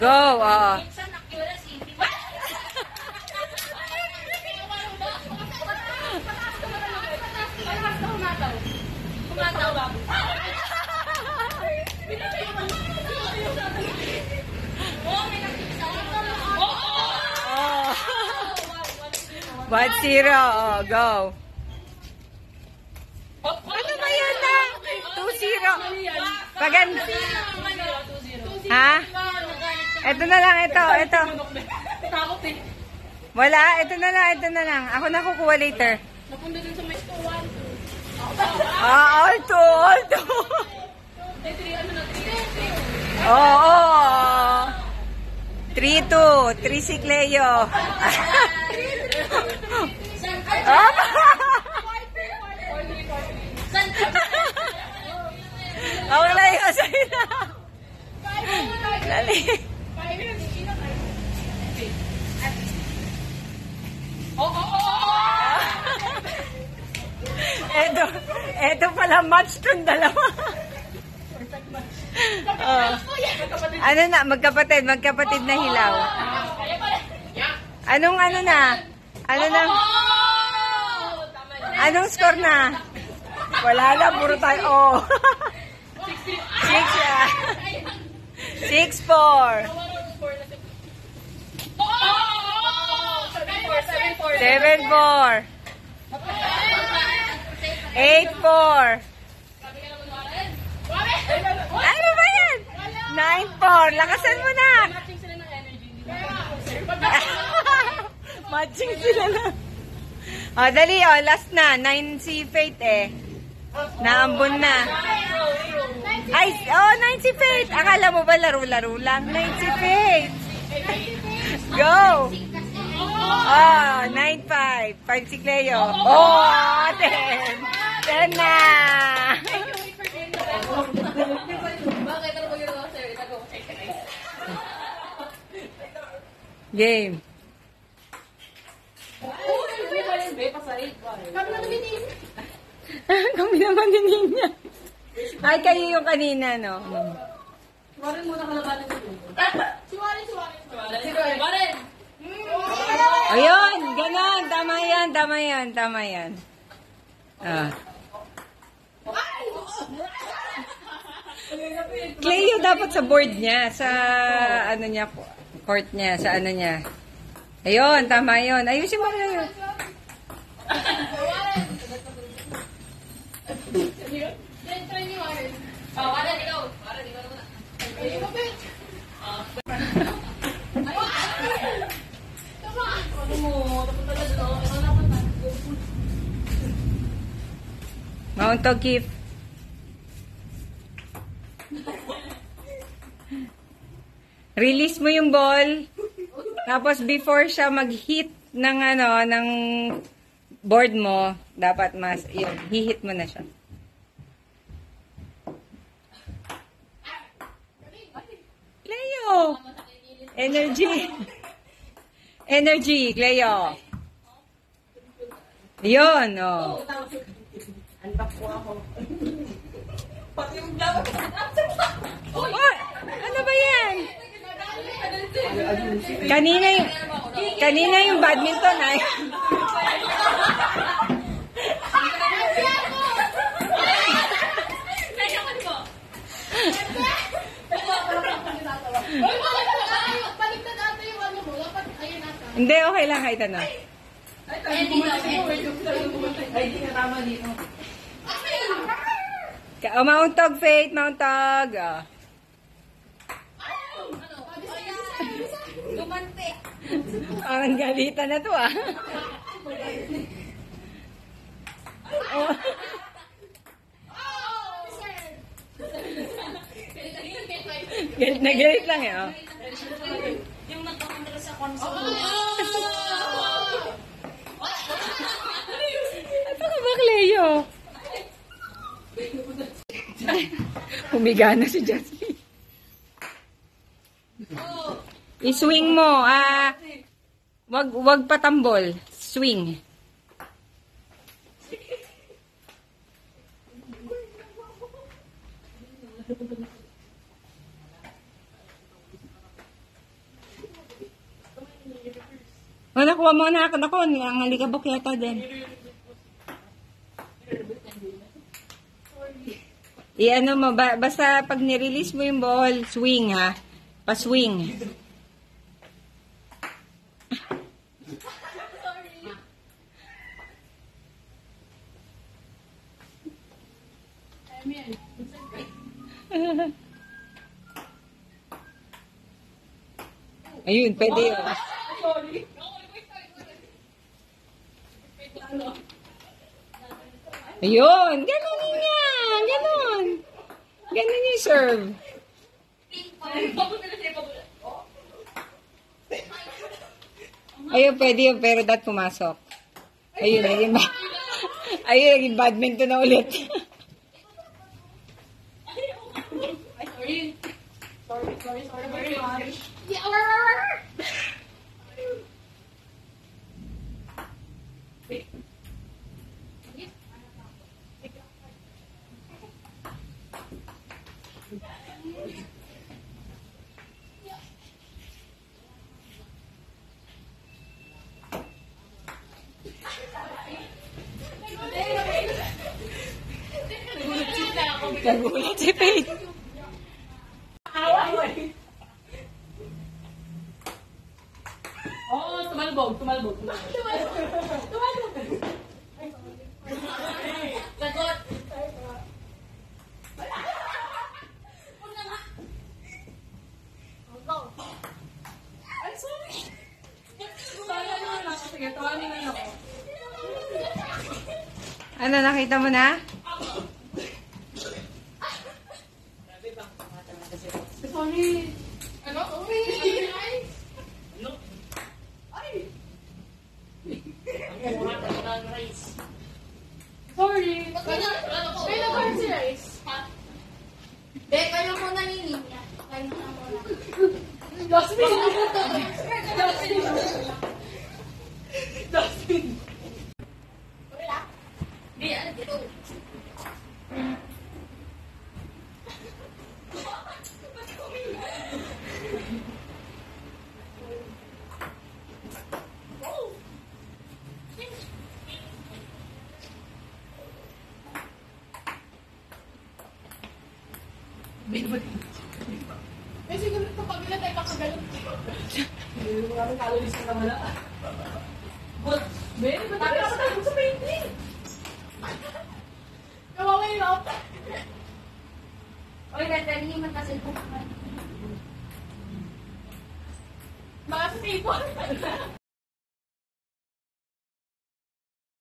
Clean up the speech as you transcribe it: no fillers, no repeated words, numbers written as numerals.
Go, oo. Bad zero, oh, go. Ano ba yun na? 2-0. Pagan. Ha? Ito na lang, ito. Wala, ito na lang. Ako na kukuha later. Napunta dun sa may store 1-2. All two. Oo. 3-2. 3 si Cleo. Wala yung sa'yo na. Dali. Eto pala match tong dalawa. Ano na, magkapatid na hilaw. Anong ano na? Ano na? Anong score na? Wala na, puro tayo. Oh. 6-4. 7-4. 8-4. Ano ba yan? 9-4. Lakasan mo na. Matching sila na. O, dali o. Last na. 9 si Faith eh. Naambon na. Ay, 9 si Faith. Akala mo ba laro-laro lang? 9 si Faith. Go. 9-5. 5 si Cleo. 10 na. Game. Kami naman din niya. Ay, kayo yung kanina, no? Warren muna kalabanan ko. Si Warren. Ayun, ganon. Tama yan. Cleo dapat sa board niya, sa ano niya, court niya, sa ano niya. Ayun, tama yun. Ayusin mo na yun. Mount O'Keefe. Release mo yung ball. Tapos before siya mag-hit ng ng board mo, dapat yun, hihit mo na siya. Cleo. Energy, Cleo. Yun, oh. Antak po ako. Pati yung blabot. Ano ba yan? Kanina yung badminton ay. Hindi, okay lang kahit ano. Ay, di na tama dito. Mauntog, Faith, mauntog. Gumante. Ang galitan na to, ah. Oh. Galit na galit lang, eh. Oh. Yung nagkakontra sa console. Ito ka ba, Cleo? Humiga na si Jasmine. I-swing mo. Wag patambol. Swing. nakuha mo na ako. Ang alikabok yata din. I-ano mo, basta pag nirelease mo yung ball, swing ha. Pa-swing. Ayun, pwede yun. Sorry. Ayun, ganun nga. Ganun. Ganun yung serve. Ayun, pwede yun, pero dapat pumasok. Ayun, naging, ayun, naging badminton na ulit. Sorry very much. Nagulat si Faith. Oo, tumalbog. Sagot. Ay, sorry. Sige, tawanin na ako. Ano, nakita mo na? Sorry. Ano? Ay! Ay! Sorry. Kailan ba si Rice? Dek, kayo mo na nininya. Kayo na muna. Dustin. Dustin. Wala. Di, ano dito? Eh, siguro ito pagila tayo kakagalit. Hindi mo namin calories na wala. But, Ben, ba't tayo sa painting? Kawawa yung out. Oy, dadali man kasi po. Mga sa table.